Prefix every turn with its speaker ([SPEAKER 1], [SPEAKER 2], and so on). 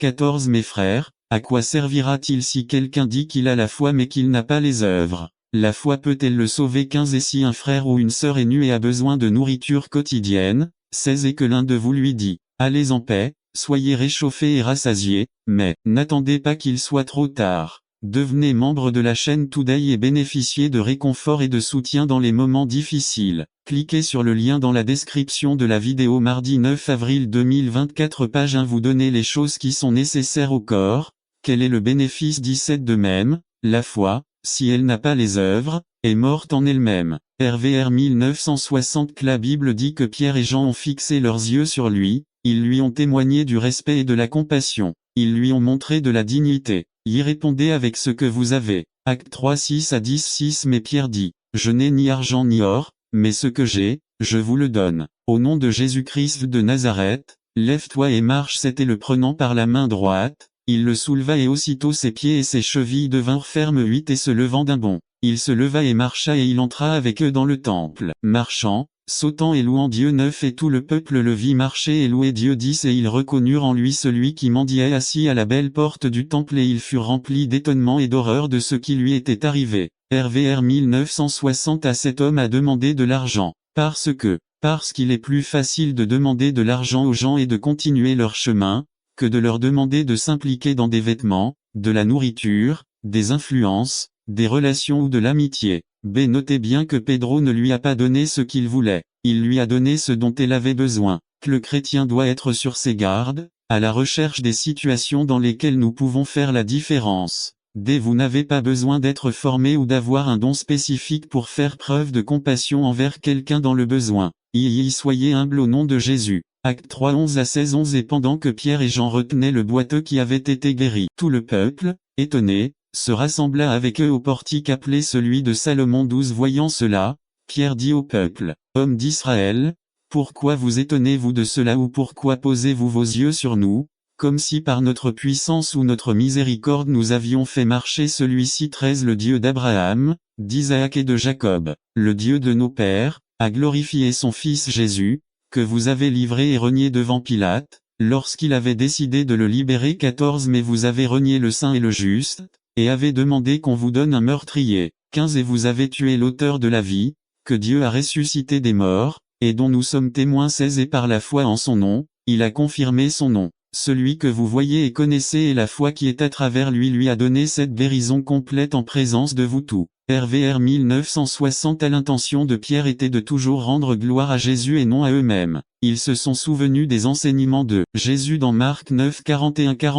[SPEAKER 1] 14 Mes frères, à quoi servira-t-il si quelqu'un dit qu'il a la foi mais qu'il n'a pas les œuvres? La foi peut-elle le sauver? 15 Et si un frère ou une sœur est nu et a besoin de nourriture quotidienne, 16 Et que l'un de vous lui dit, allez en paix, soyez réchauffés et rassasiés, mais, n'attendez pas qu'il soit trop tard. Devenez membre de la chaîne Today et bénéficiez de réconfort et de soutien dans les moments difficiles. Cliquez sur le lien dans la description de la vidéo. Mardi 9 avril 2024 Page 1 Vous donnez les choses qui sont nécessaires au corps. Quel est le bénéfice? 17 De même, la foi, si elle n'a pas les œuvres, est morte en elle-même. RVR 1960 La Bible dit que Pierre et Jean ont fixé leurs yeux sur lui, ils lui ont témoigné du respect et de la compassion, ils lui ont montré de la dignité. Y répondez avec ce que vous avez. Acte 3 6 à 10 6 Mais Pierre dit, je n'ai ni argent ni or, mais ce que j'ai, je vous le donne. Au nom de Jésus-Christ de Nazareth, lève-toi et marche. C'était le prenant par la main droite, il le souleva et aussitôt ses pieds et ses chevilles devinrent fermes. 8 Et se levant d'un bond, il se leva et marcha et il entra avec eux dans le temple. Marchant, sautant et louant Dieu. 9 Et tout le peuple le vit marcher et louer Dieu. 10 Et ils reconnurent en lui celui qui mendiait assis à la belle porte du temple et ils furent remplis d'étonnement et d'horreur de ce qui lui était arrivé. RVR 1960 À cet homme a demandé de l'argent, parce qu'il est plus facile de demander de l'argent aux gens et de continuer leur chemin, que de leur demander de s'impliquer dans des vêtements, de la nourriture, des influences, des relations ou de l'amitié. Notez bien que Pedro ne lui a pas donné ce qu'il voulait, il lui a donné ce dont elle avait besoin. Le chrétien doit être sur ses gardes, à la recherche des situations dans lesquelles nous pouvons faire la différence. Vous n'avez pas besoin d'être formé ou d'avoir un don spécifique pour faire preuve de compassion envers quelqu'un dans le besoin. Soyez humble au nom de Jésus. Acte 3 11 à 16 11 Et pendant que Pierre et Jean retenaient le boiteux qui avait été guéri, tout le peuple, étonné, se rassembla avec eux au portique appelé celui de Salomon. 12 Voyant cela, Pierre dit au peuple, hommes d'Israël, pourquoi vous étonnez-vous de cela ou pourquoi posez-vous vos yeux sur nous, comme si par notre puissance ou notre miséricorde nous avions fait marcher celui-ci? 13 Le Dieu d'Abraham, d'Isaac et de Jacob, le Dieu de nos pères, a glorifié son fils Jésus, que vous avez livré et renié devant Pilate, lorsqu'il avait décidé de le libérer. 14 Mais vous avez renié le saint et le juste, et avez demandé qu'on vous donne un meurtrier. 15 Et vous avez tué l'auteur de la vie, que Dieu a ressuscité des morts, et dont nous sommes témoins. 16 Et par la foi en son nom, il a confirmé son nom. Celui que vous voyez et connaissez et la foi qui est à travers lui a donné cette guérison complète en présence de vous tous. RVR 1960 L'intention de Pierre était de toujours rendre gloire à Jésus et non à eux-mêmes. Ils se sont souvenus des enseignements de Jésus dans Marc 9 41 40.